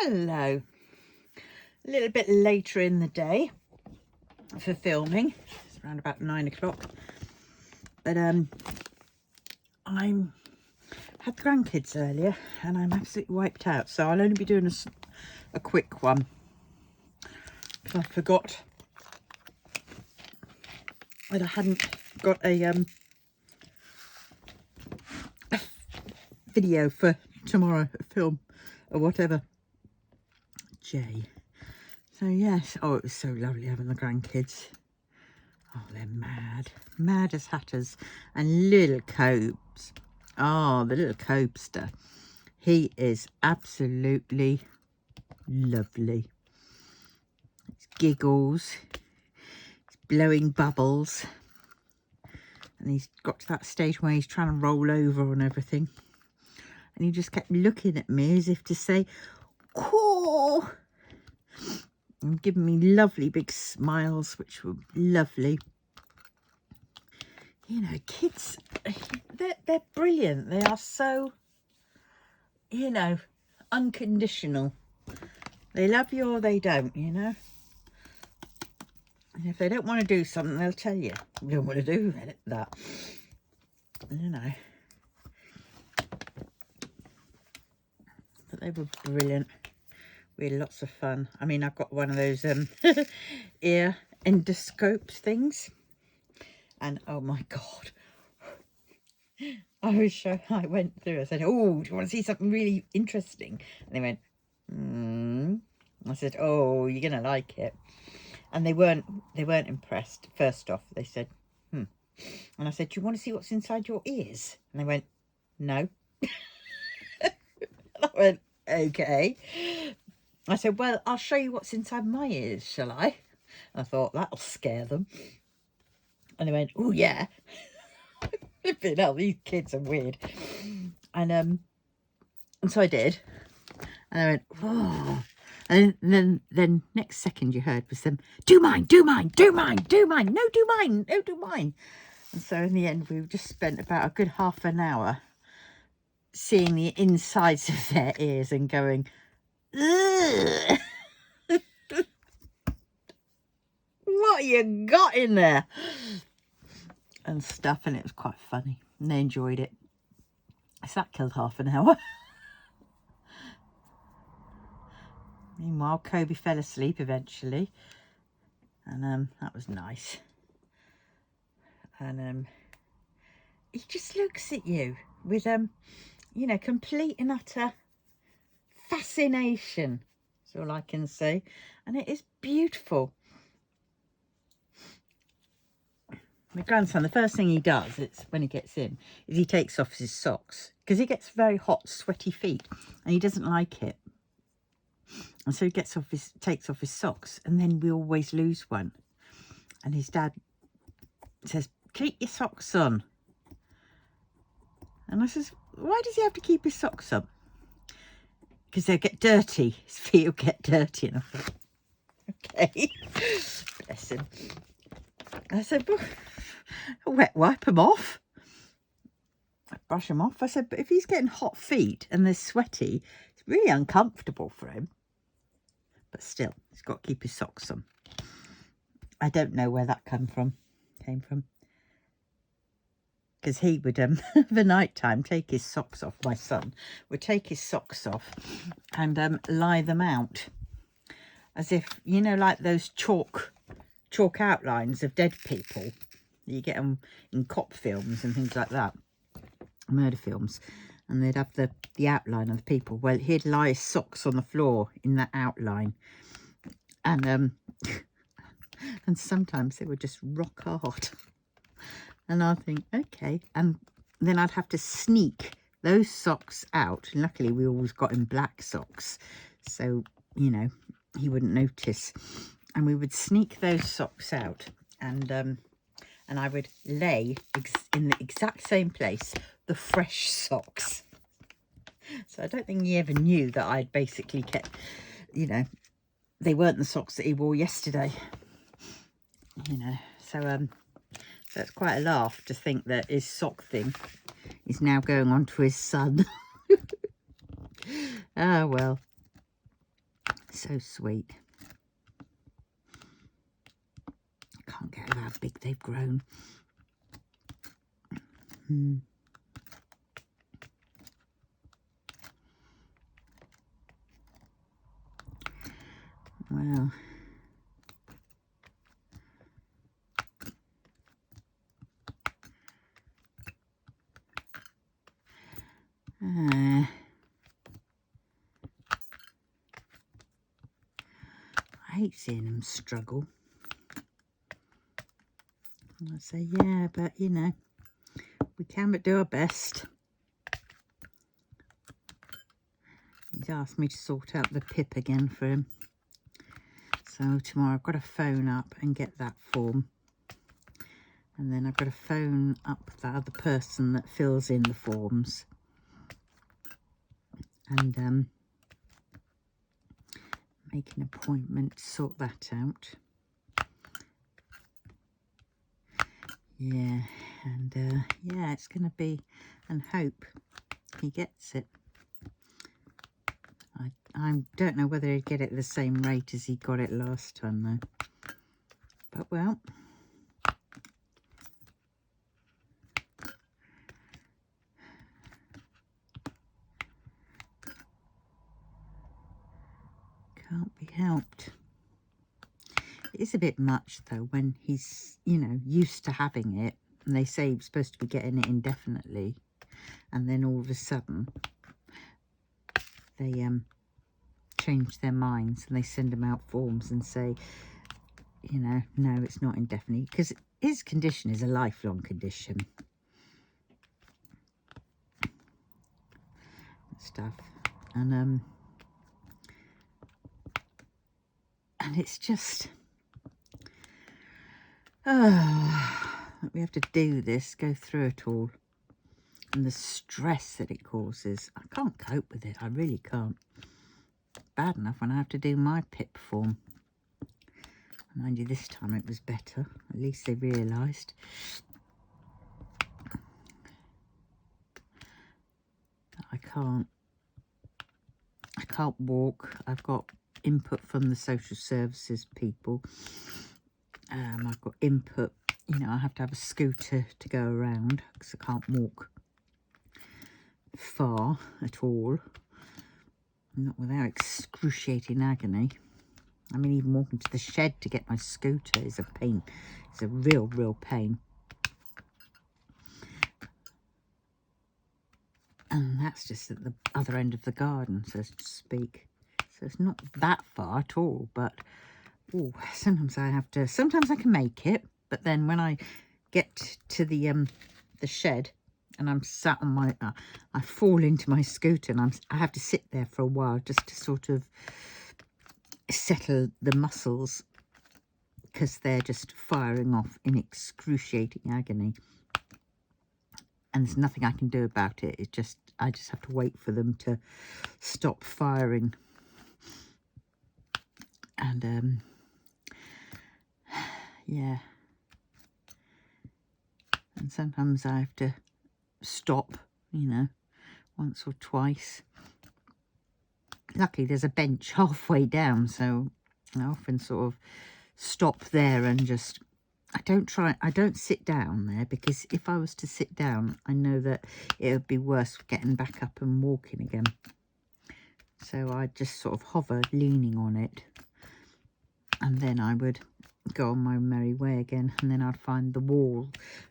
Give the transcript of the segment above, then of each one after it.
Hello. A little bit later in the day for filming. It's around about 9 o'clock. But I had the grandkids earlier and I'm absolutely wiped out. So I'll only be doing a quick one. Because I forgot that I hadn't got a video for tomorrow, a film or whatever. Jay. So yes, oh, it was so lovely having the grandkids. Oh, they're mad as hatters. And little Cobes, oh, the little Cobster, he is absolutely lovely. It's giggles, he's blowing bubbles, and he's got to that stage where he's trying to roll over on everything, and he just kept looking at me as if to say, "Caw," and giving me lovely big smiles, which were lovely. You know, kids, they're brilliant. They are so, you know, unconditional. They love you or they don't, you know. And if they don't want to do something, they'll tell you. You don't want to do that, you know. But they were brilliant. We had lots of fun. I mean, I've got one of those ear endoscopes things. And oh my God. I went through, I said, "Oh, do you want to see something really interesting?" And they went, I said, "Oh, you're going to like it." And they weren't impressed. First off, they said, And I said, "Do you want to see what's inside your ears?" And they went, "No." And I went, "Okay." I said, "Well, I'll show you what's inside my ears, shall I?" I thought that'll scare them. And they went, "Oh yeah." Flipping hell, these kids are weird. And so I did. And I went, "Oh." And then next second you heard was them, "Do mine, do mine, do mine, do mine, no, do mine, no, do mine." And so in the end, we just spent about a good half an hour seeing the insides of their ears and going, "Ugh." What you got in there? And stuff, and it was quite funny. And they enjoyed it. So that killed half an hour. Meanwhile, Kobe fell asleep eventually. And that was nice. And he just looks at you with you know, complete and utter fascination. That's all I can say. And it is beautiful. My grandson, the first thing he does, it's when he gets in, is he takes off his socks. Because he gets very hot, sweaty feet. And he doesn't like it. And so he takes off his socks. And then we always lose one. And his dad says, "Keep your socks on." And I says, "Why does he have to keep his socks on?" "Because they'll get dirty. His feet will get dirty." And I thought, okay. Bless him. I said, "Well, wipe them off. Brush them off." I said, "But if he's getting hot feet and they're sweaty, it's really uncomfortable for him." But still, he's got to keep his socks on. I don't know where that came from. Because he would, the night time, take his socks off. My son would take his socks off and lie them out. As if, you know, like those chalk outlines of dead people. You get them in cop films and things like that. Murder films. And they'd have the outline of the people. Well, he'd lie his socks on the floor in that outline. And and sometimes they would just rock hard. And I'd think, okay. And then I'd have to sneak those socks out. Luckily, we always got him black socks. So, you know, he wouldn't notice. And we would sneak those socks out. And I would lay in the exact same place the fresh socks. So I don't think he ever knew that I'd basically kept, you know, they weren't the socks that he wore yesterday. You know, so it's quite a laugh to think that his sock thing is now going on to his son. Ah, well. So sweet. I can't get over how big they've grown. Well, I hate seeing them struggle. And I say, yeah, but you know, we can but do our best. He's asked me to sort out the pip again for him. So tomorrow I've got to phone up and get that form. And then I've got to phone up that other person that fills in the forms. And make an appointment to sort that out. Yeah, and yeah, it's going to be, and hope he gets it. I don't know whether he'd get it at the same rate as he got it last time though. But well, can't be helped. It is a bit much though when he's, you know, used to having it, and they say he's supposed to be getting it indefinitely, and then all of a sudden they change their minds and they send him out forms and say, you know, no, it's not indefinitely, because his condition is a lifelong condition. Stuff. And it's just, we have to do this, go through it all, and the stress that it causes. I can't cope with it. I really can't. Bad enough when I have to do my PIP form. Mind you, this time it was better. At least they realised. I can't walk. I've got input from the social services people. I've got input, you know, I have to have a scooter to go around because I can't walk far at all. Not without excruciating agony. I mean, even walking to the shed to get my scooter is a pain. It's a real pain. And that's just at the other end of the garden, so to speak. So it's not that far at all, but ooh, sometimes I can make it, but then when I get to the shed and I'm sat on my, I fall into my scooter and I have to sit there for a while just to sort of settle the muscles because they're just firing off in excruciating agony. And there's nothing I can do about it. I just have to wait for them to stop firing. And yeah. And sometimes I have to stop, you know, once or twice. Luckily there's a bench halfway down, so I often sort of stop there and just, I don't sit down there, because if I was to sit down, I know that it would be worse getting back up and walking again. So I just sort of hover, leaning on it, and then I would go on my merry way again, and then I'd find the wall,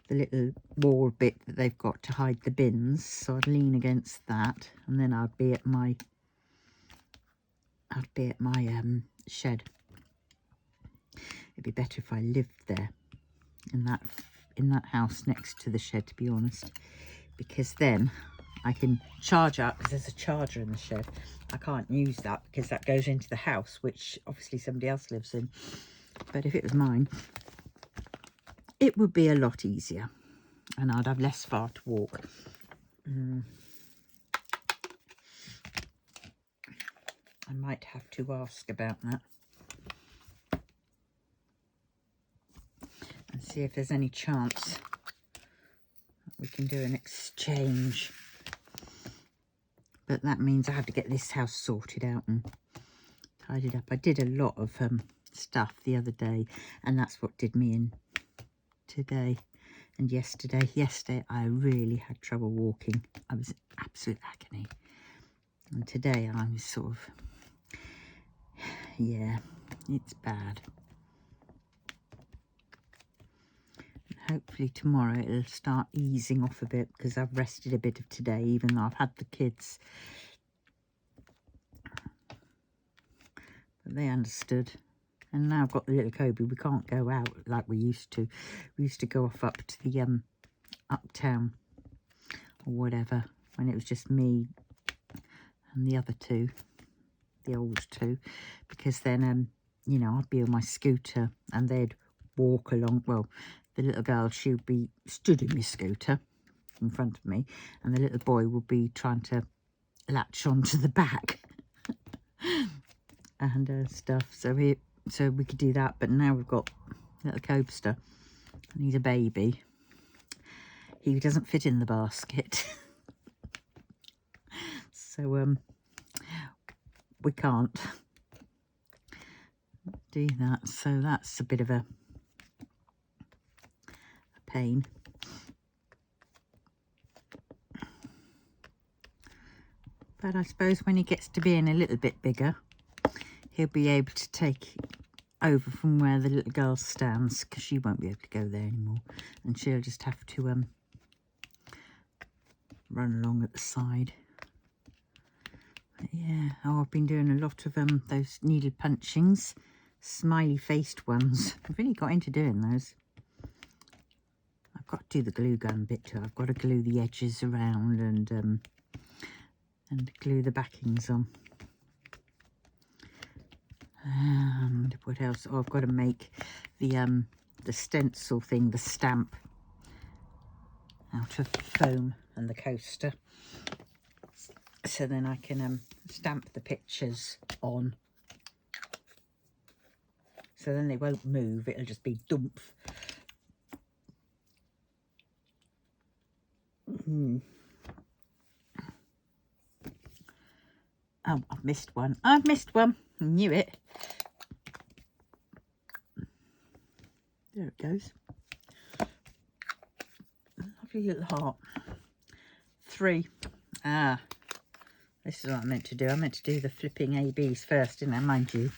the little wall bit that they've got to hide the bins, so I'd lean against that, and then I'd be at my shed. It'd be better if I lived there in that house next to the shed, to be honest, because then I can charge up, because there's a charger in the shed. I can't use that because that goes into the house, which obviously somebody else lives in. But if it was mine, it would be a lot easier and I'd have less far to walk. I might have to ask about that and see if there's any chance we can do an exchange. But that means I have to get this house sorted out and tidied up. I did a lot of stuff the other day, and that's what did me in today and yesterday. Yesterday I really had trouble walking. I was in absolute agony. And today I'm sort of, yeah, it's bad. Hopefully tomorrow it'll start easing off a bit, because I've rested a bit of today, even though I've had the kids. But they understood. And now I've got the little Kobe. We can't go out like we used to. We used to go off up to the uptown or whatever, when it was just me and the other two, the old two, because then you know, I'd be on my scooter and they'd walk along. Well, the little girl, she would be stood in my scooter in front of me, and the little boy would be trying to latch onto the back and stuff. So we could do that. But now we've got little Cobster, and he's a baby. He doesn't fit in the basket. So we can't do that. So that's a bit of a pain. But I suppose when he gets to being a little bit bigger, he'll be able to take over from where the little girl stands, because she won't be able to go there anymore, and she'll just have to run along at the side. But yeah, oh, I've been doing a lot of those needle punchings, smiley faced ones. I've really got into doing those. I've got to do the glue gun bit too. I've got to glue the edges around and glue the backings on. And what else? Oh, I've got to make the stencil thing, the stamp, out of foam and the coaster, so then I can stamp the pictures on, so then they won't move, it'll just be dumph. Oh, I've missed one. I've missed one. I knew it. There it goes. Lovely little heart. 3. Ah, this is what I meant to do. I meant to do the flipping ABs first, didn't I, mind you?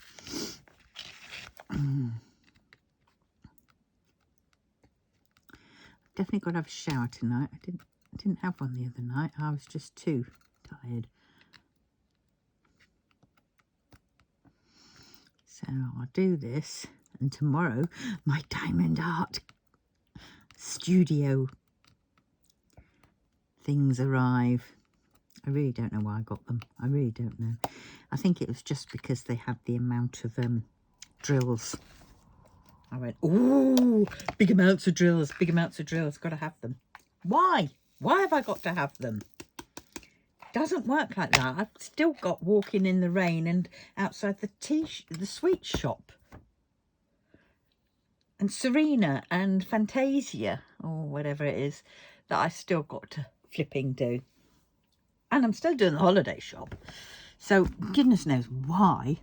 Definitely got to have a shower tonight. I didn't have one the other night. I was just too tired. So I'll do this, and tomorrow my diamond art studio things arrive. I really don't know why I got them. I really don't know. I think it was just because they had the amount of drills. I went, oh, big amounts of drills, got to have them. Why? Why have I got to have them? Doesn't work like that. I've still got walking in the rain and outside the sweet shop, and Serena and Fantasia, or whatever it is, that I still got to flipping do. And I'm still doing the holiday shop. So goodness knows why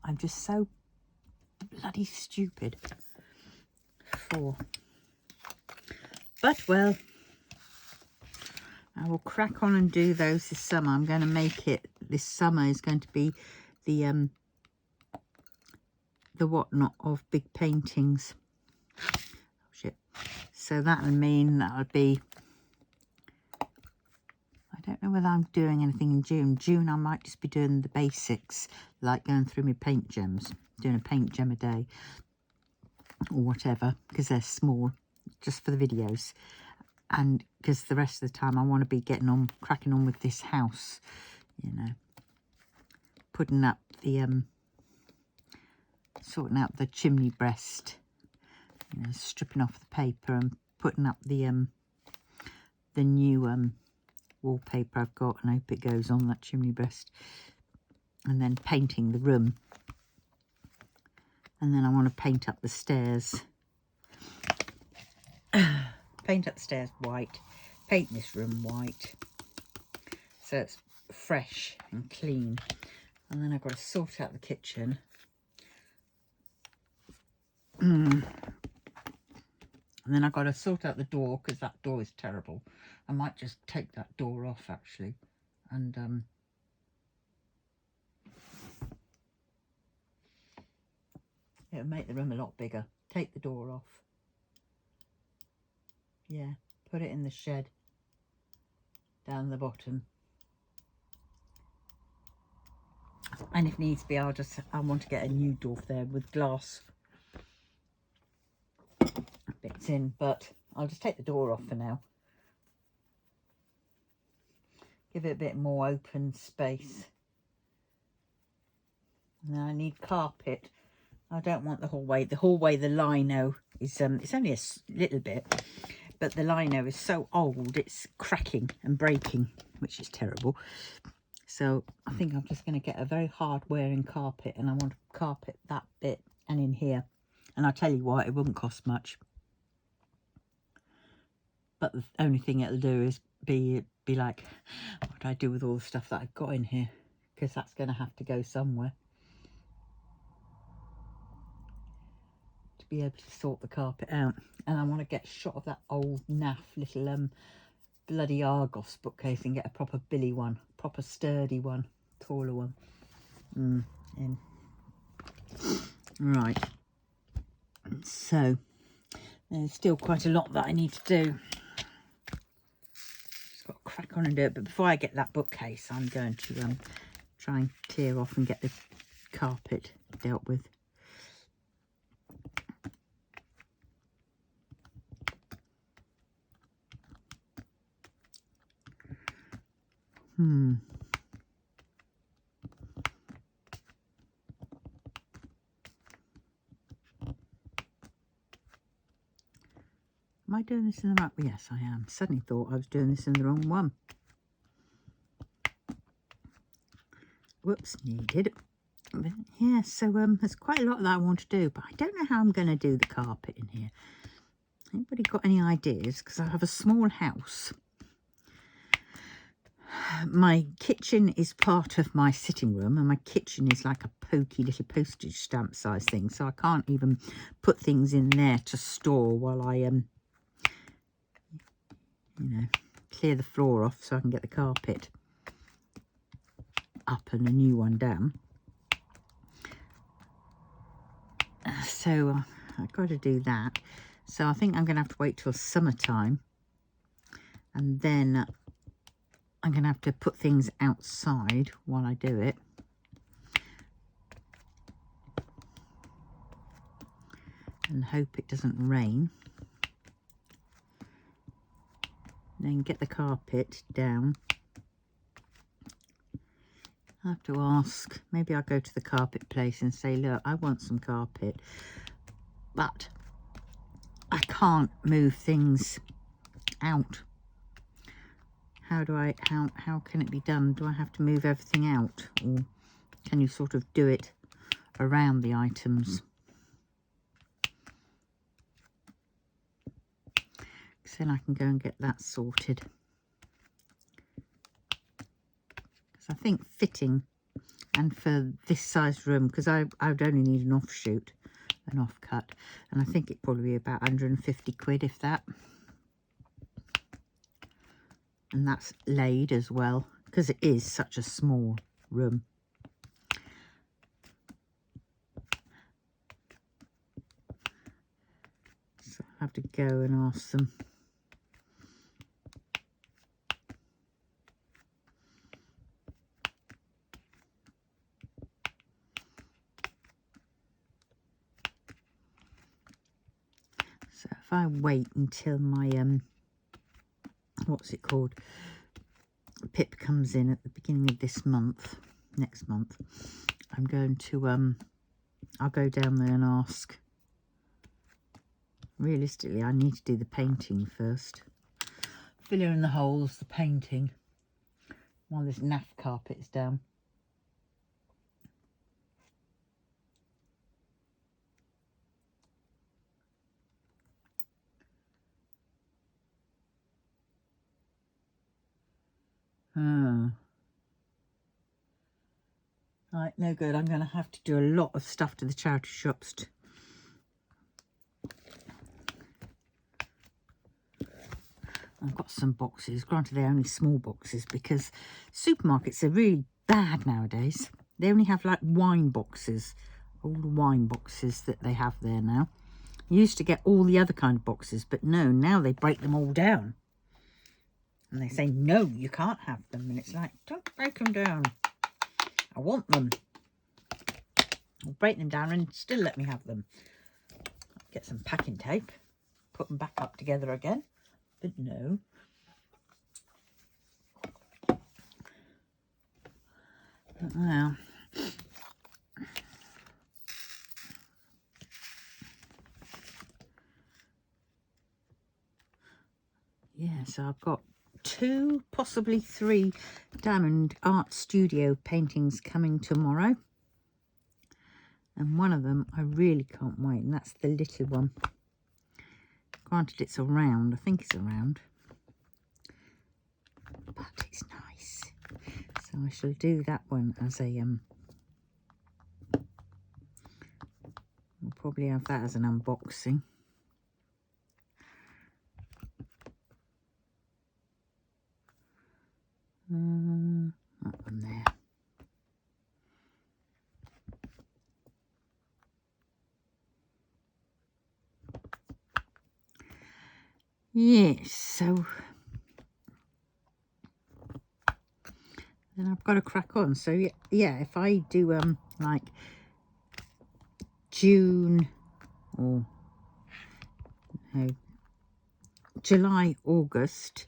I'm just so bloody stupid for. But well, I will crack on and do those this summer. I'm going to make it, this summer is going to be the whatnot of big paintings. Oh shit. So that'll mean that'll be, I don't know whether I'm doing anything in June. June I might just be doing the basics, like going through my paint gems, doing a paint gem a day or whatever, because they're small, just for the videos. And because the rest of the time I want to be cracking on with this house, you know, putting up the, sorting out the chimney breast, you know, stripping off the paper and putting up the new wallpaper I've got, and I hope it goes on that chimney breast, and then painting the room. And then I want to paint up the stairs. Paint up the stairs white, paint this room white, so it's fresh and clean. And then I've got to sort out the kitchen. And then I've got to sort out the door, because that door is terrible. I might just take that door off, actually. And it'll make the room a lot bigger. Take the door off. Yeah, put it in the shed down the bottom. And if needs be, I want to get a new door there with glass bits in, but I'll just take the door off for now. Give it a bit more open space. And then I need carpet. I don't want the hallway. The hallway, the lino is it's only a little bit, but the lino is so old it's cracking and breaking, which is terrible. So I think I'm just going to get a very hard wearing carpet, and I want to carpet that bit and in here. And I'll tell you what, it wouldn't cost much. But the only thing it'll do is be like, what do I do with all the stuff that I've got in here? Because that's going to have to go somewhere. To be able to sort the carpet out. And I want to get a shot of that old naff little bloody Argos bookcase and get a proper billy one. Proper sturdy one. Taller one. In. Right. So, there's still quite a lot that I need to do. Got to crack on and do it, but before I get that bookcase, I'm going to try and clear off and get the carpet dealt with. Am I doing this in the right? Yes, I am. Suddenly thought I was doing this in the wrong one. Whoops, needed. But yeah, so there's quite a lot that I want to do, but I don't know how I'm going to do the carpet in here. Anybody got any ideas? Because I have a small house. My kitchen is part of my sitting room, and my kitchen is like a pokey little postage stamp size thing, so I can't even put things in there to store while I you know, clear the floor off so I can get the carpet up and a new one down. So I've got to do that. So I think I'm going to have to wait till summertime, and then I'm going to have to put things outside while I do it. And hope it doesn't rain. Then get the carpet down. I have to ask, maybe I'll go to the carpet place and say, look, I want some carpet, but I can't move things out. How can it be done? Do I have to move everything out, or can you sort of do it around the items? So then I can go and get that sorted. Because I think fitting, and for this size room, because I would only need an offshoot, an offcut, and I think it'd probably be about 150 quid, if that. And that's laid as well, because it is such a small room. So I have to go and ask them. So if I wait until my what's it called, PIP comes in at the beginning of this month, next month, I'm going to I'll go down there and ask. Realistically, I need to do the painting first. Fill in the holes, the painting, while this naff carpet is down. Right, no good. I'm going to have to do a lot of stuff to the charity shops. I've got some boxes. Granted, they're only small boxes because supermarkets are really bad nowadays. They only have like wine boxes. All the wine boxes that they have there now. You used to get all the other kind of boxes, but no, now they break them all down. And they say, no, you can't have them. And it's like, don't break them down. I want them. I'll break them down and still let me have them. Get some packing tape. Put them back up together again. But no. Now, yeah, so I've got 2, possibly 3 Diamond Art Studio paintings coming tomorrow. And one of them I really can't wait, and that's the little one. Granted, it's a round. I think it's a round. But it's nice. So I shall do that one as a... we'll probably have that as an unboxing. That one there. Yes, so then I've got to crack on. So yeah, if I do like June or no, July, August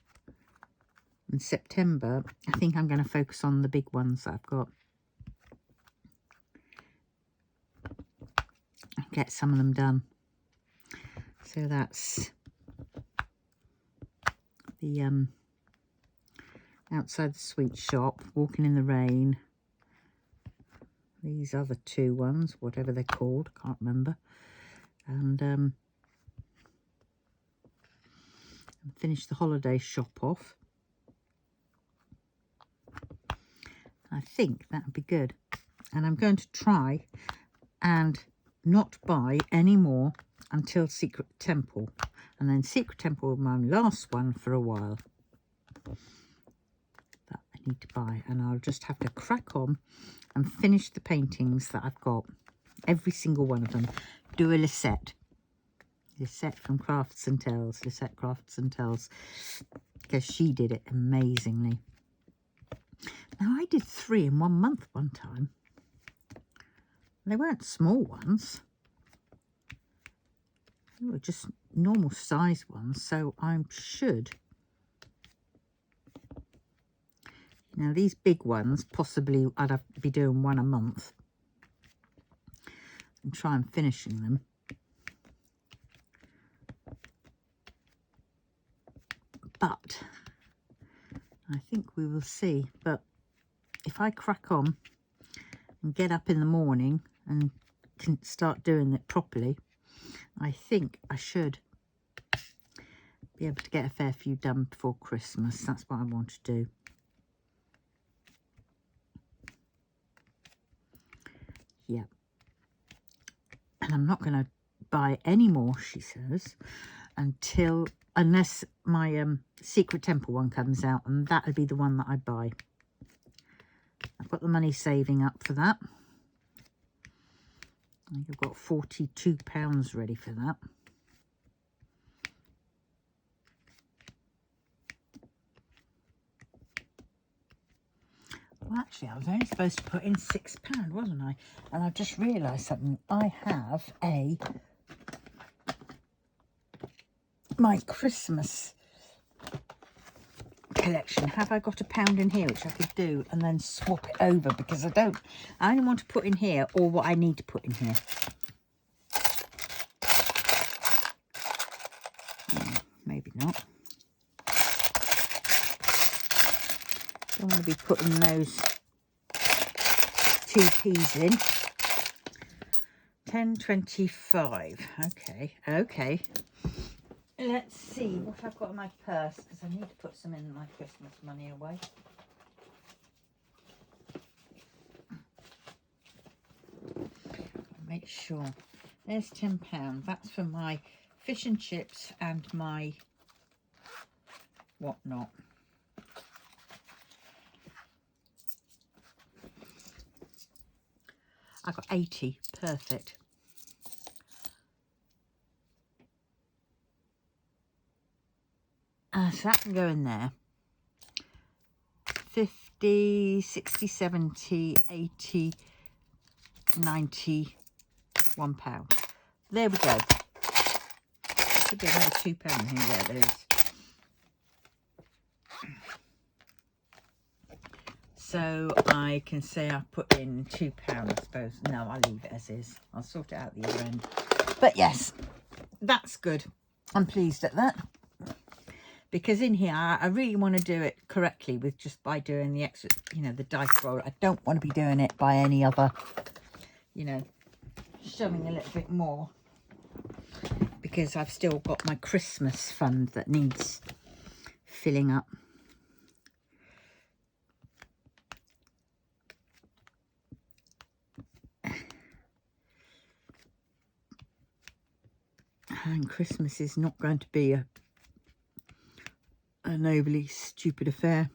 and September, I think I'm going to focus on the big ones that I've got. Get some of them done. So that's the outside the sweet shop, walking in the rain. These other 2 ones, whatever they're called, can't remember. And finish the holiday shop off. I think that would be good. And I'm going to try and not buy any more until Secret Temple. And then Secret Temple will be my last one for a while that I need to buy. And I'll just have to crack on and finish the paintings that I've got. Every single one of them. Do a Lisette. Lisette from Crafts and Tells. Lisette Crafts and Tells. Because she did it amazingly. Now, I did 3 in 1 month one time. They weren't small ones. They were just normal size ones. So I should. Now, these big ones, possibly I'd have to be doing 1 a month. And try and finishing them. But I think we will see. But if I crack on and get up in the morning and can start doing it properly, I think I should be able to get a fair few done before Christmas. That's what I want to do. Yeah. And I'm not going to buy any more, she says, unless my Secret Temple one comes out, and that'll be the one that I buy. I've got the money saving up for that. I think I've got £42 ready for that. Well, actually, I was only supposed to put in £6, wasn't I? And I've just realised something. I have my Christmas collection. Have I got £1 in here, which I could do and then swap it over? Because I only want to put in here all what I need to put in here. Maybe not. Don't want to be putting those 2p's in. 10.25. Okay. Let's see what I've got in my purse, because I need to put some in my Christmas money away. make sure. There's £10. That's for my fish and chips and my whatnot. I got 80. Perfect. So that can go in there. 50, 60, 70, 80, 90, £1. There we go. Should be another £2 here. Yeah, there is. So I can say I put in £2, I suppose. No, I'll leave it as is. I'll sort it out the other end. But yes, that's good. I'm pleased at that. Because in here, I really want to do it correctly with just by doing the extra, you know, the dice roll. I don't want to be doing it by any other, you know, showing a little bit more. Because I've still got my Christmas fund that needs filling up. And Christmas is not going to be an overly stupid affair.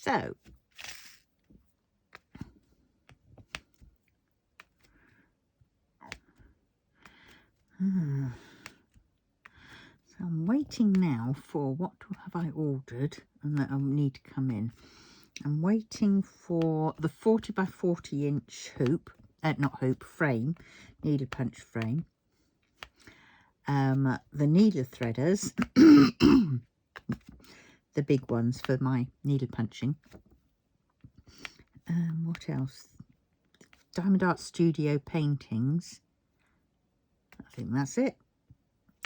So, so I'm waiting now for what have I ordered and that I need to come in. I'm waiting for the 40 by 40 inch hoop, not hoop, frame, needle punch frame. The needle threaders, the big ones for my needle punching. What else? Diamond Art Studio paintings. I think that's it.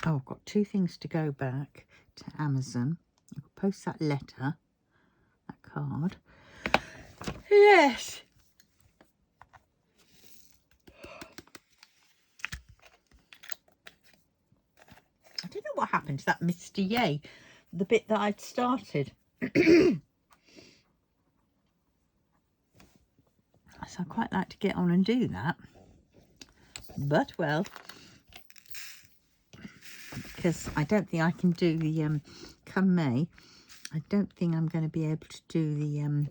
Oh, I've got 2 things to go back to Amazon. I'll post that letter, that card. Yes. I don't know what happened to that Mr. Yay, the bit that I'd started. So I'd quite like to get on and do that. But, well, because I don't think I can do the, come May, I don't think I'm going to be able to do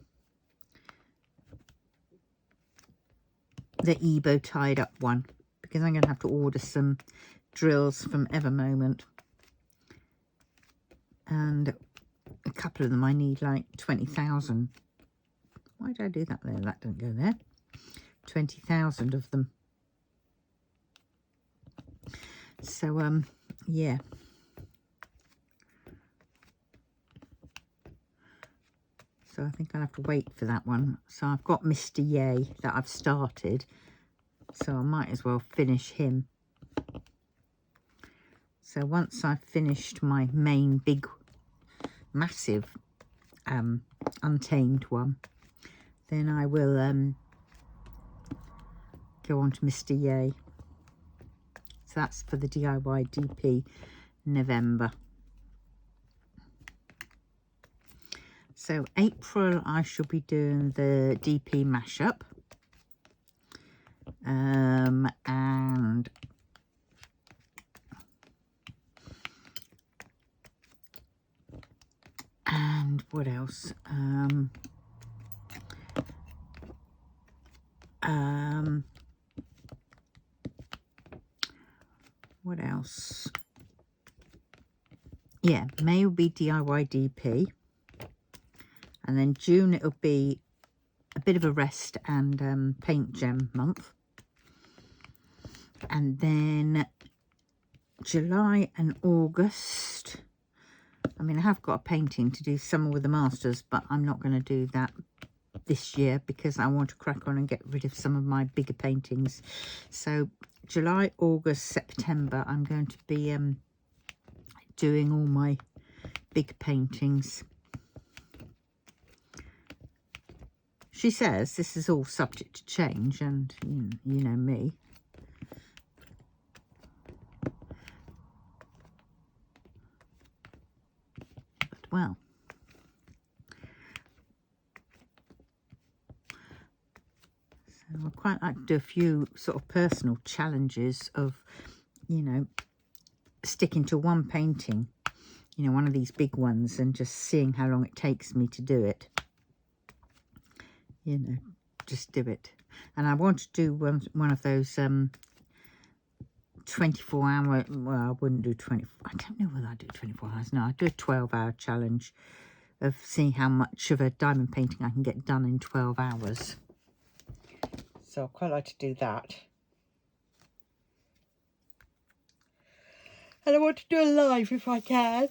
the Ebo tied up one. Because I'm going to have to order some drills from Evermoment. And a couple of them I need like 20,000. Why did I do that there? That don't go there. 20,000 of them. So, yeah. So I think I'll have to wait for that one. So I've got Mr. Yay that I've started. So I might as well finish him. So once I've finished my main big, massive, untamed one, then I will go on to Mr. Yay. So that's for the DIY DP November. So April I shall be doing the DP mashup. And what else? What else? Yeah, May will be DIY DP. And then June it'll be a bit of a rest and paint gem month. And then July and August, I mean, I have got a painting to do Summer with the Masters, but I'm not going to do that this year because I want to crack on and get rid of some of my bigger paintings. So July, August, September, I'm going to be doing all my big paintings. she says this is all subject to change, and you know me. But well, so I quite like to do a few sort of personal challenges of, you know, sticking to one painting, you know, one of these big ones, and just seeing how long it takes me to do it. You know, just do it. And I want to do one of those 24-hour, well, I wouldn't do 24, I don't know whether I do 24 hours. No, I do a 12-hour challenge of seeing how much of a diamond painting I can get done in 12 hours. So I'd quite like to do that. And I want to do a live if I can.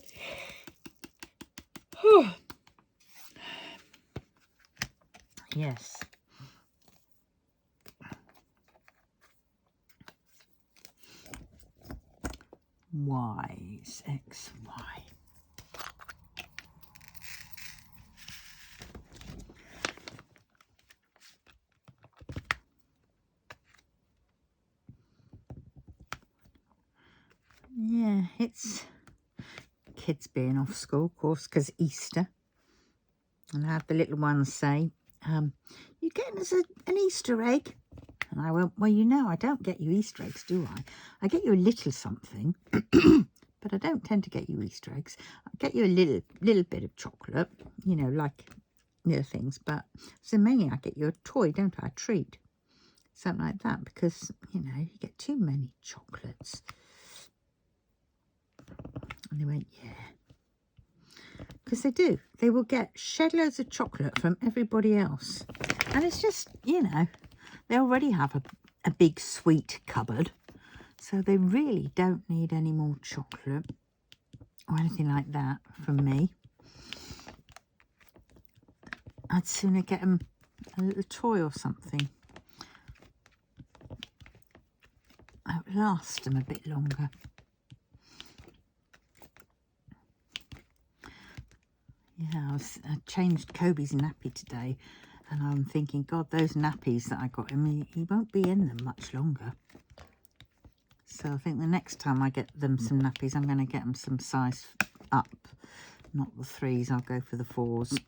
Yes. Y's, X, Y. Yeah, it's kids being off school, of course, because Easter. And I have the little ones say, you're getting us an Easter egg. And I went, well, you know, I don't get you Easter eggs, do I? I get you a little something, but I don't tend to get you Easter eggs. I get you a little bit of chocolate, you know, like the other things. But so mainly I get you a toy, don't I? A treat. Something like that, because, you know, you get too many chocolates. And they went, yeah. Because they do. They will get shed loads of chocolate from everybody else. And it's just, you know, they already have a big sweet cupboard. So they really don't need any more chocolate or anything like that from me. I'd sooner get them a little toy or something. That would last them a bit longer. Yeah, I changed Kobe's nappy today, and I'm thinking, God, those nappies that I got him, he won't be in them much longer. So I think the next time I get them some nappies, I'm going to get them some size up, not the 3s. I'll go for the 4s,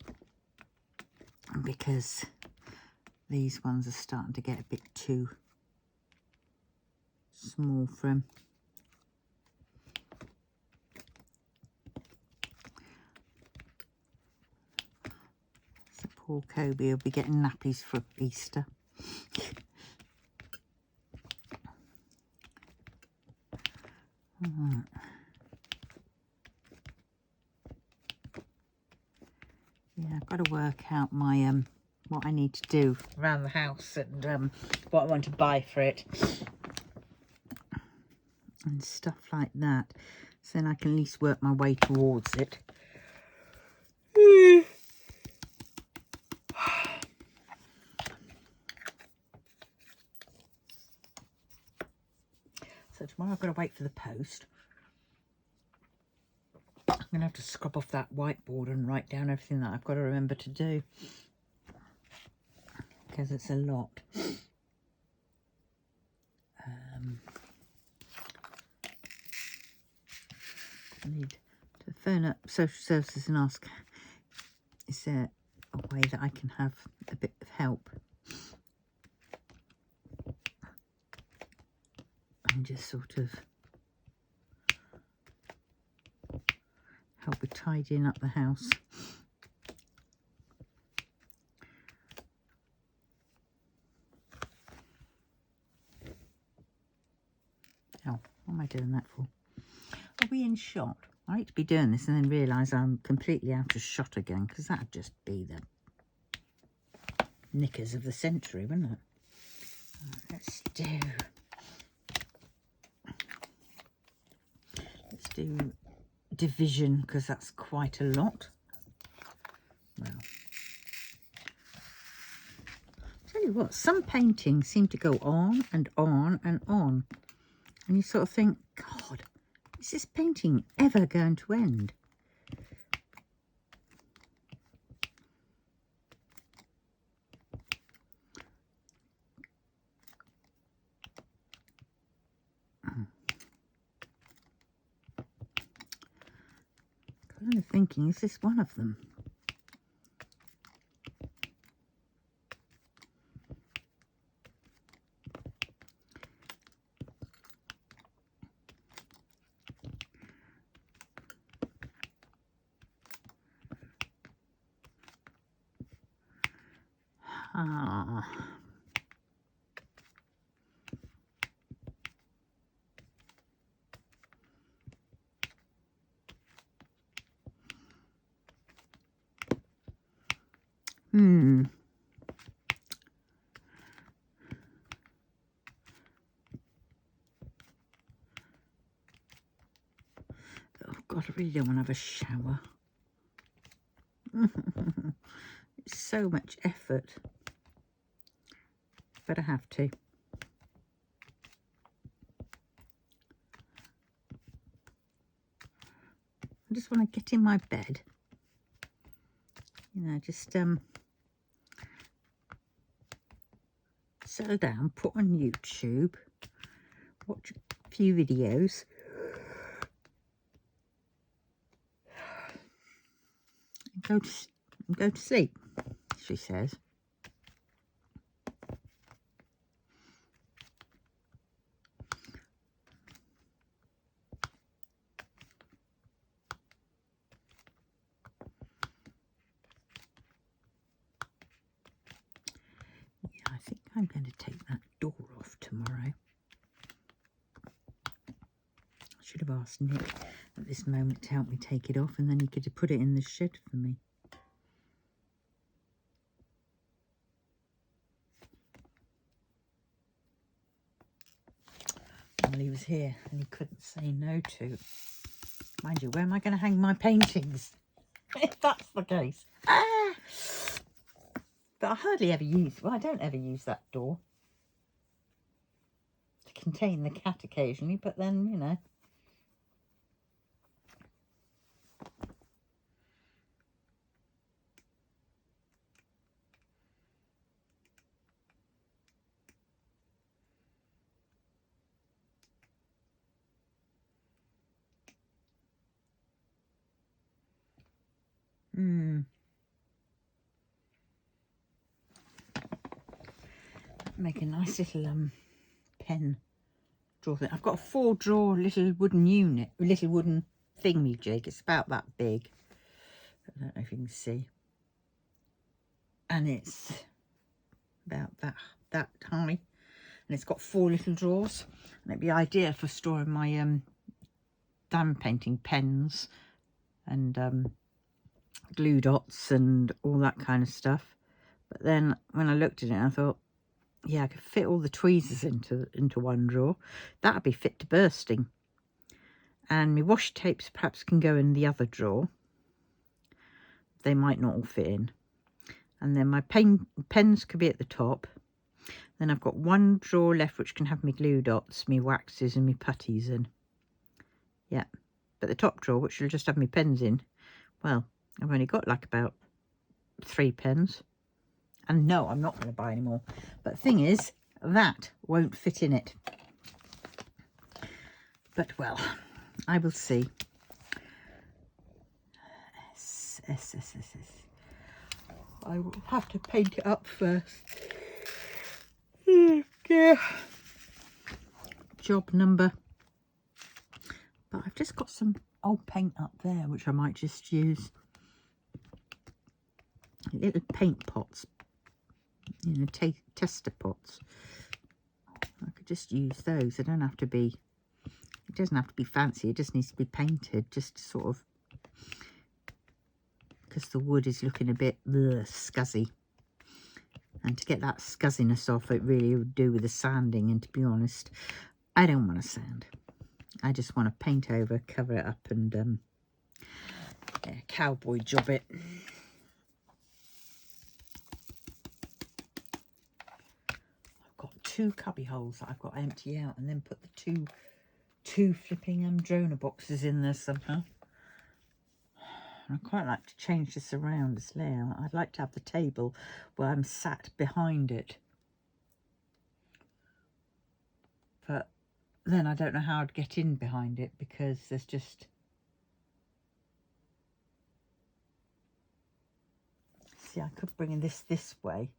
because these ones are starting to get a bit too small for him. Poor Kobe will be getting nappies for Easter. Right. Yeah, I've got to work out my what I need to do around the house, and what I want to buy for it and stuff like that, so then I can at least work my way towards it. So tomorrow I've got to wait for the post. I'm going to have to scrub off that whiteboard and write down everything that I've got to remember to do, because it's a lot. I need to phone up social services and ask, is there a way that I can have a bit of help? And just sort of help with tidying up the house. Oh, what am I doing that for? Are we in shot? I hate to be doing this and then realise I'm completely out of shot again, because that would just be the knickers of the century, wouldn't it? Let's do division, because that's quite a lot. Well, tell you what, some paintings seem to go on and on and on, and you sort of think, God, is this painting ever going to end? thinking, is this one of them? Ah. Oh God, I really don't want to have a shower. It's so much effort, but I have to. I just want to get in my bed, you know, just settle down, put on YouTube, watch a few videos, and go to sleep, she says. Yeah, I think I'm going to take that door off tomorrow. I should have asked Nick at this moment to help me take it off, and then he could have put it in the shed for me. Well, he was here and he couldn't say no to. Mind you, where am I going to hang my paintings? If that's the case. Ah! But I hardly ever use, well, I don't ever use that door to contain the cat occasionally, but then, you know. Make a nice little pen drawer thing. I've got a 4-drawer little wooden unit, little wooden thingy jig. It's about that big. I don't know if you can see. And it's about that high. And it's got 4 little drawers. And it'd be ideal for storing my diamond painting pens and glue dots and all that kind of stuff. But then when I looked at it, I thought, yeah, I could fit all the tweezers into one drawer. That'd be fit to bursting. And my washi tapes perhaps can go in the other drawer. They might not all fit in. And then my pens could be at the top. Then I've got one drawer left which can have my glue dots, my waxes and my putties in. Yeah. But the top drawer, which will just have my pens in, well, I've only got like about 3 pens. And no, I'm not going to buy any more. But the thing is, that won't fit in it. But, well, I will see. Yes. I will have to paint it up first. Yeah. Job number. But I've just got some old paint up there, which I might just use. Little paint pots. You know, tester pots. I could just use those. It doesn't have to be fancy. It just needs to be painted, just to sort of, because the wood is looking a bit scuzzy. And to get that scuzziness off, it really would do with the sanding. And to be honest, I don't want to sand. I just want to paint over, cover it up, and yeah, cowboy job it. I've got 2 cubby holes that I've got to empty out, and then put the two flipping donor boxes in there somehow. And I quite like to change this around, this layout. I'd like to have the table where I'm sat behind it. But then I don't know how I'd get in behind it, because there's just See, I could bring this way.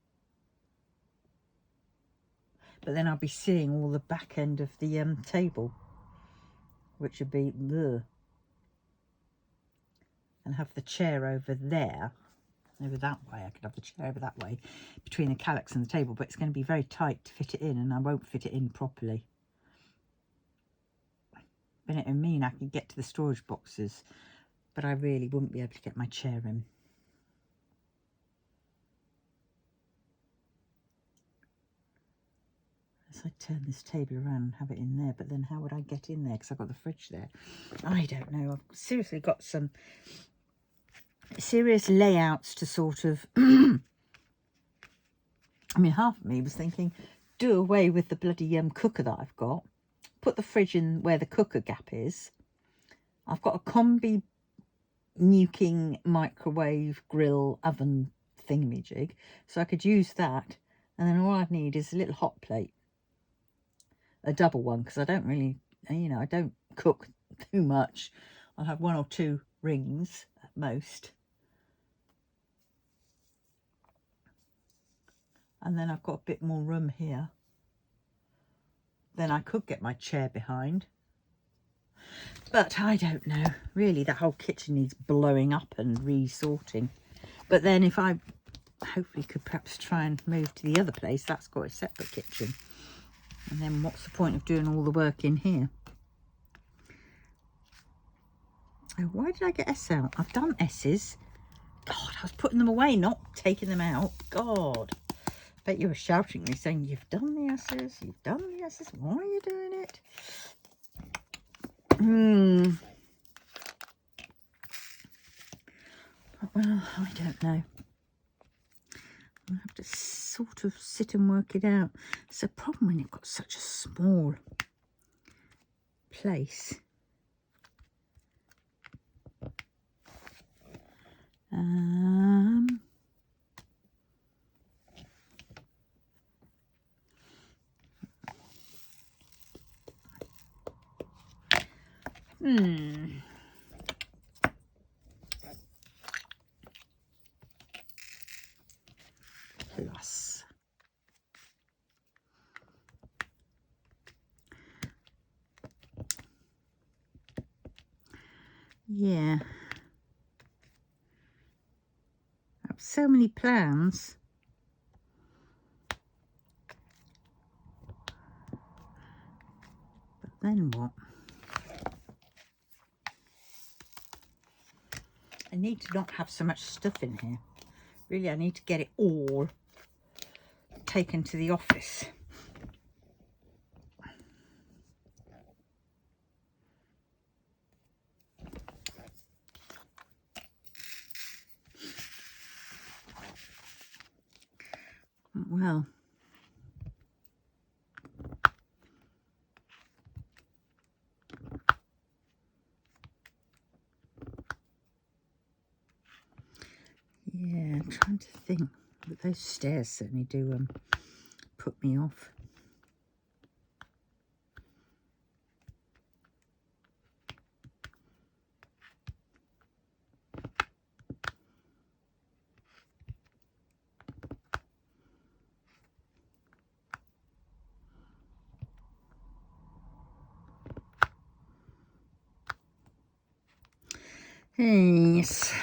But then I'll be seeing all the back end of the table, which would be ugh. And have the chair over there, over that way. I could have the chair over that way between the calyx and the table, but it's going to be very tight to fit it in, and I won't fit it in properly. But it would mean I could get to the storage boxes, but I really wouldn't be able to get my chair in. As I turn this table around and have it in there, but then how would I get in there? Because I've got the fridge there. I don't know. I've seriously got some serious layouts to sort of... I mean, half of me was thinking, do away with the bloody cooker that I've got. Put the fridge in where the cooker gap is. I've got a combi nuking microwave grill oven thingamajig, so I could use that, and then all I need is a little hot plate, a double one, because I don't really, you know, I don't cook too much. I'll have 1 or 2 rings at most, and then I've got a bit more room here. Then I could get my chair behind. But I don't know. Really, that whole kitchen needs blowing up and resorting. But then if I hopefully could perhaps try and move to the other place, that's got a separate kitchen. And then what's the point of doing all the work in here? Oh, why did I get S out? I've done S's. God, I was putting them away, not taking them out. God. Bet you were shouting at me saying, you've done the S's, you've done the S's, why are you doing it? Well, I don't know. I'll have to sort of sit and work it out. It's a problem when you've got such a small place. Plus. Yeah. I have so many plans. But then what? I need to not have so much stuff in here. Really, I need to get it all taken to the office. Well, yeah, I'm trying to think, but those stairs certainly do put me off. Yes.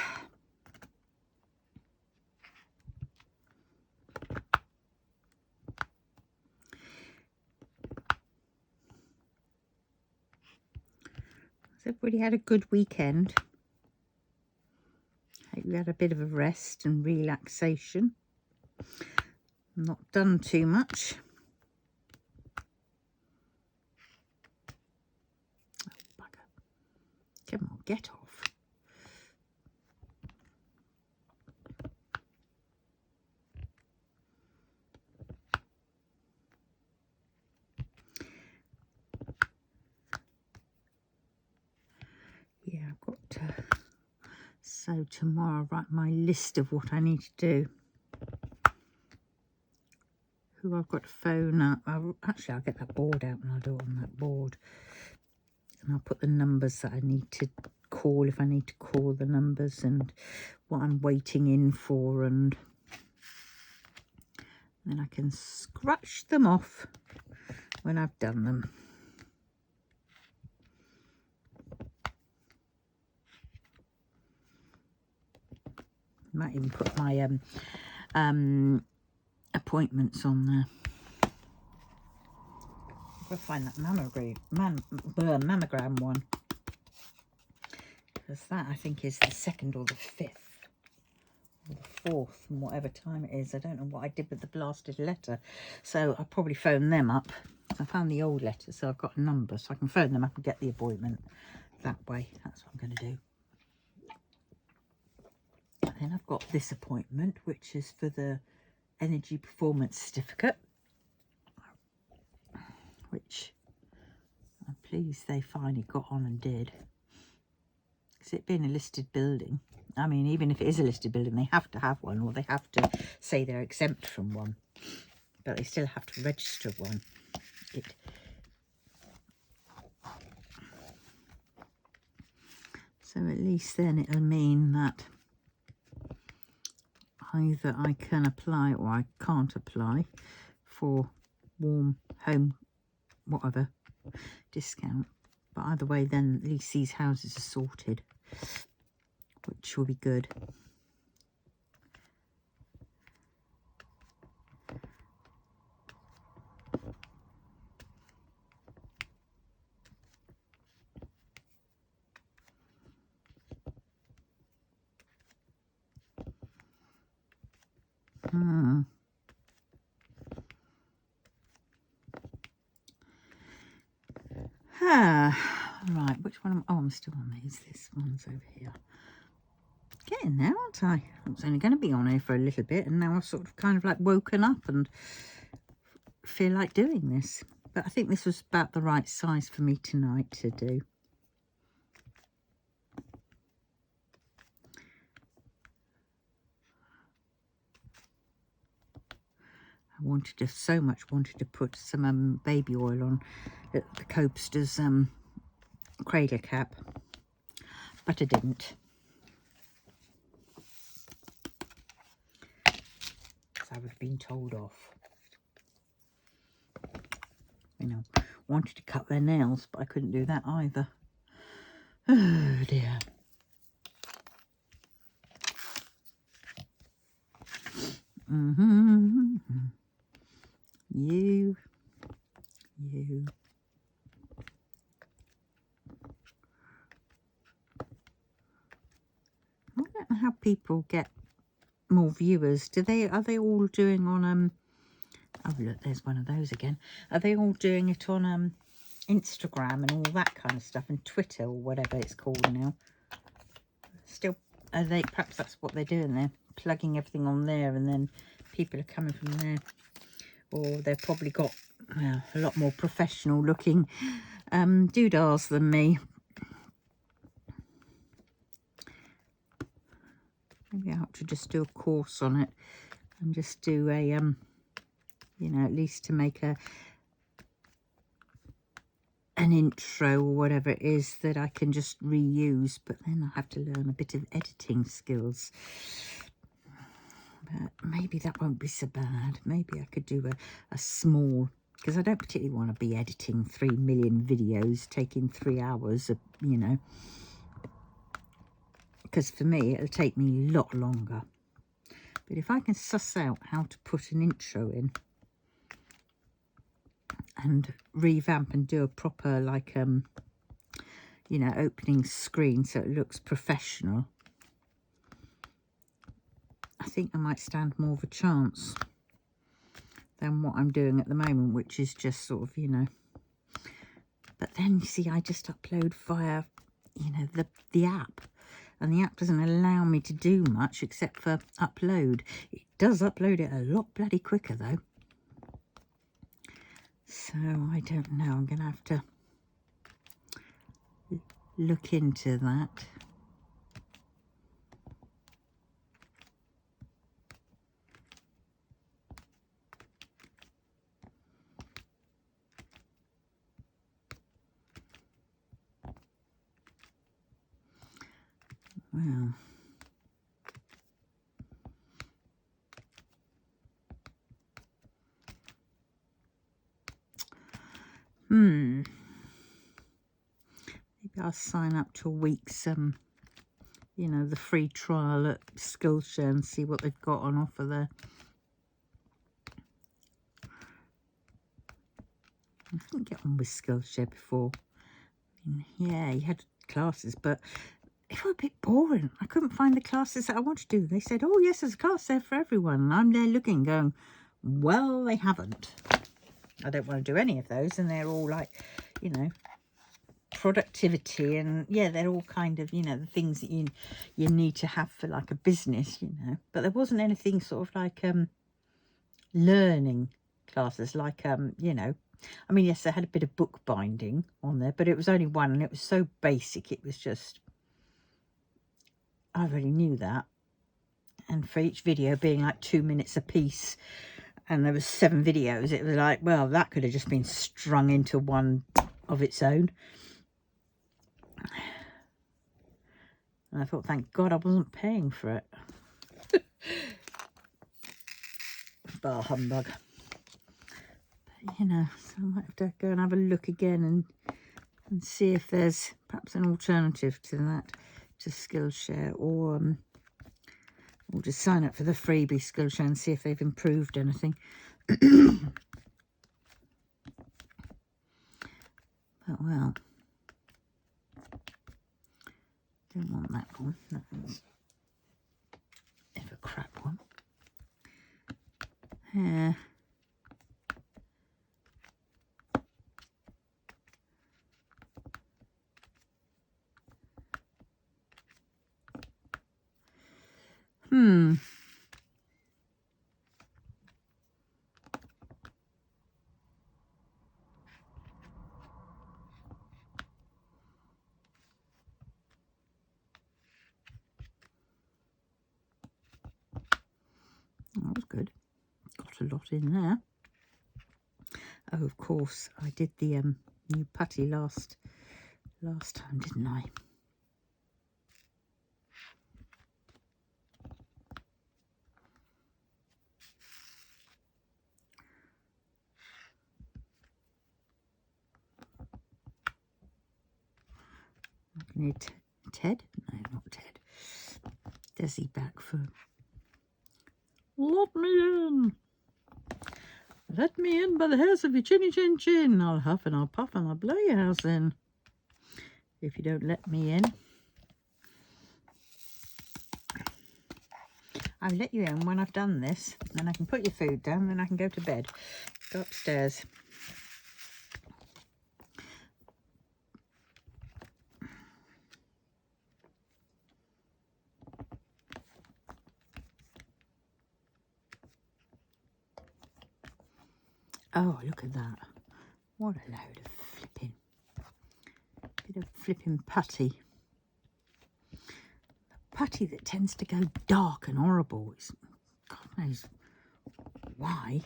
Everybody had a good weekend. Hope you had a bit of a rest and relaxation. Not done too much. Oh, bugger. Come on, get off. Yeah, I've got to, so tomorrow I'll write my list of what I need to do. Who I've got to phone up. Actually, I'll get that board out and I'll do it on that board. And I'll put the numbers that I need to call, if I need to call the numbers, and what I'm waiting in for, and then I can scratch them off when I've done them. Might even put my appointments on there. I'll find that mammogram one, because that I think is the 2nd or the 5th or the 4th, and whatever time it is. I don't know what I did with the blasted letter, so I'll probably phone them up. I found the old letter, so I've got a number, so I can phone them up and get the appointment that way. That's what I'm going to do. And then I've got this appointment, which is for the energy performance certificate, which I'm pleased they finally got on and did. Because it being a listed building, I mean, even if it is a listed building, they have to have one, or they have to say they're exempt from one, but they still have to register one. So at least then it'll mean that either I can apply or I can't apply for warm home whatever discount. But either way, then at least these houses are sorted, which will be good. Right, which one I'm still on these. This one's over here. Getting there, aren't I? I was only going to be on here for a little bit, and now I've sort of kind of like woken up and feel like doing this. But I think this was about the right size for me tonight to do. I so much wanted to put some baby oil on the Coaster's cradle cap, but I didn't. So I was being told off. You know, wanted to cut their nails, but I couldn't do that either. Oh dear. You. I don't know how people get more viewers. Are they all doing on oh look, there's one of those again. Are they all doing it on Instagram and all that kind of stuff, and Twitter or whatever it's called now? Still, are they? Perhaps that's what they're doing. They're plugging everything on there, and then people are coming from there. Or they've probably got a lot more professional looking doodahs than me. Maybe I ought to just do a course on it and just do a you know, at least to make an intro or whatever it is that I can just reuse, but then I have to learn a bit of editing skills. But maybe that won't be so bad. Maybe I could do a small, because I don't particularly want to be editing 3 million videos taking 3 hours, you know, because for me it'll take me a lot longer. But if I can suss out how to put an intro in and revamp and do a proper, like, you know, opening screen so it looks professional, I think I might stand more of a chance than what I'm doing at the moment, which is just sort of, you know. But then, you see, I just upload via, you know, the app. And the app doesn't allow me to do much except for upload. It does upload it a lot bloody quicker, though. So, I don't know. I'm going to have to look into that. Well, maybe I'll sign up to a week's you know, the free trial at Skillshare and see what they've got on offer there. I didn't get on with Skillshare before. I mean, yeah, you had classes, but it was a bit boring. I couldn't find the classes that I wanted to do. They said, oh, yes, there's a class there for everyone. And I'm there looking, going, well, they haven't. I don't want to do any of those. And they're all like, you know, productivity, and yeah, they're all kind of, you know, the things that you need to have for like a business, you know. But there wasn't anything sort of like learning classes, like you know, I mean, yes, they had a bit of bookbinding on there, but it was only one, and it was so basic. It was just, I already knew that. And for each video being like 2 minutes a piece, and there was 7 videos, it was like, well, that could have just been strung into one of its own. And I thought, thank God I wasn't paying for it. Bar humbug. But, you know, so I might have to go and have a look again and see if there's perhaps an alternative to that, to Skillshare, or just sign up for the freebie Skillshare and see if they've improved anything. But, well, don't want that one. That one's a bit of a crap one. Yeah. That was good. Got a lot in there. Oh, of course, I did the new putty last time, didn't I? I need Ted? No, not Ted. Desi back for... Let me in! Let me in by the hairs of your chinny chin chin. I'll huff and I'll puff and I'll blow your house in. If you don't let me in. I'll let you in when I've done this. Then I can put your food down, then I can go to bed. Go upstairs. Oh, look at that. What a load of flipping. Bit of flipping putty. The putty that tends to go dark and horrible. It's, God knows why.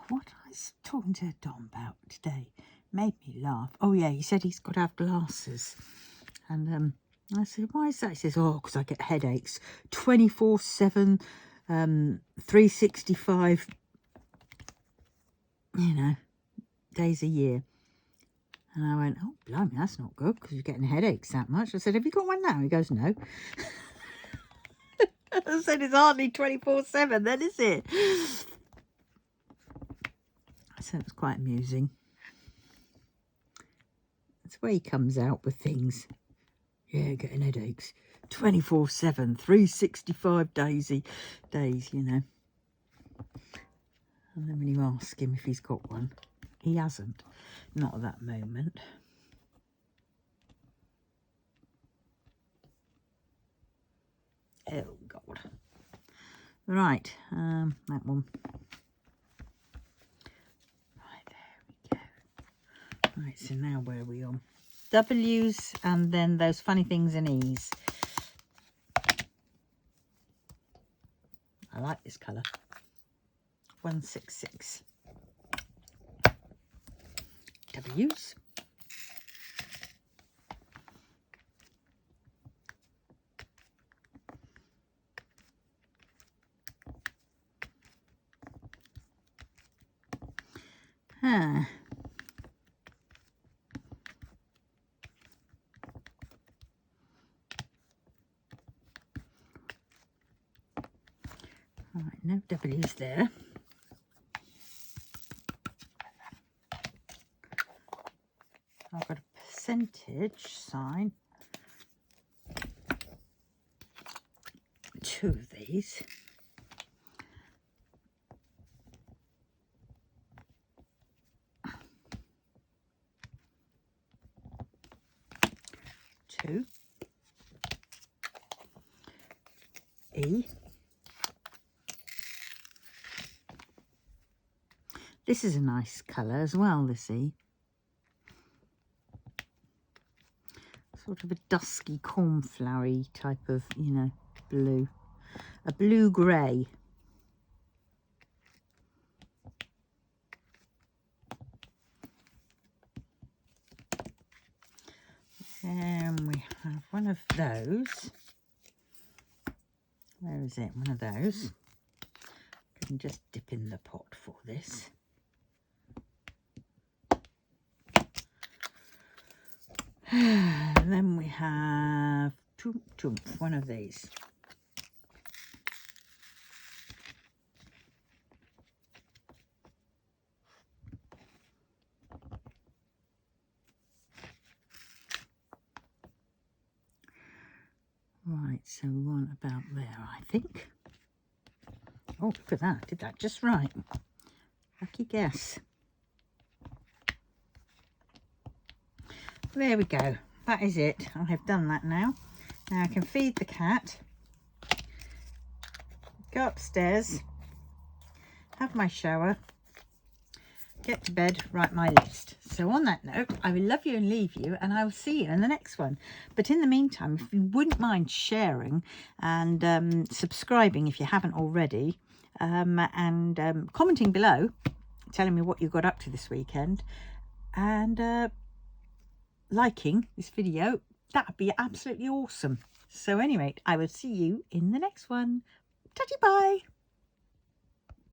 What I was talking to Don about today made me laugh. Oh yeah, he said he's got to have glasses. And I said, why is that? He says, oh, because I get headaches 24/7, 365, you know, days a year. And I went, oh, blimey, that's not good because you're getting headaches that much. I said, have you got one now? He goes, no. I said, it's hardly 24/7 then, is it? So it was quite amusing. That's where he comes out with things. Yeah, getting headaches 24/7, 365 days, you know. And then when you ask him if he's got one, he hasn't. Not at that moment. Oh, God. Right, that one. Right, so now where are we on? W's and then those funny things in E's. I like this colour. 166. W's. Huh. Right, no W's there. I've got a percentage sign. 2 of these. Two. E. This is a nice colour as well, this E. Sort of a dusky cornflowery type of, you know, blue. A blue-grey. And we have one of those. Where is it? One of those. I can just dip in the pot for this. And then we have one of these. Right, so one about there, I think. Oh, look at that. Did that just right. Lucky guess. There we go. That is it. I have done that now. Now I can feed the cat, go upstairs, have my shower, get to bed, write my list. So on that note, I will love you and leave you, and I will see you in the next one. But in the meantime, if you wouldn't mind sharing and subscribing if you haven't already, and commenting below, telling me what you got up to this weekend, and liking this video, that would be absolutely awesome. So anyway, I will see you in the next one. Ta-ta, bye.